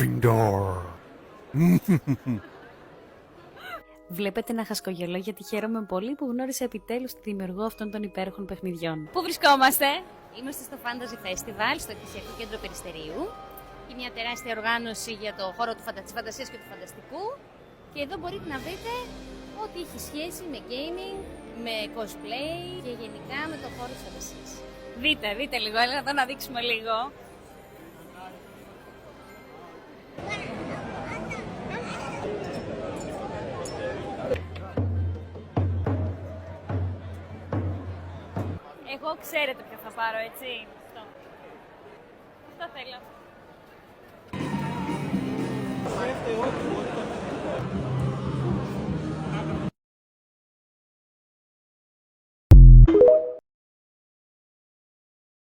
Gryffindor. Βλέπετε να χασκογελώ γιατί χαίρομαι πολύ που γνώρισα επιτέλους τη δημιουργό αυτών των υπέροχων παιχνιδιών. Πού βρισκόμαστε? Είμαστε στο Fantasy Festival, στο Εκκλησιακό Κέντρο Περιστερίου. Είναι μια τεράστια οργάνωση για το χώρο της φαντασίας και του φανταστικού. Και εδώ μπορείτε να βρείτε ό,τι έχει σχέση με gaming, με cosplay και γενικά με το χώρο της φαντασίας. Δείτε λίγο, έλα εδώ να δείξουμε λίγο. Εγώ ξέρετε ποιο θα πάρω, έτσι. Αυτό θέλω.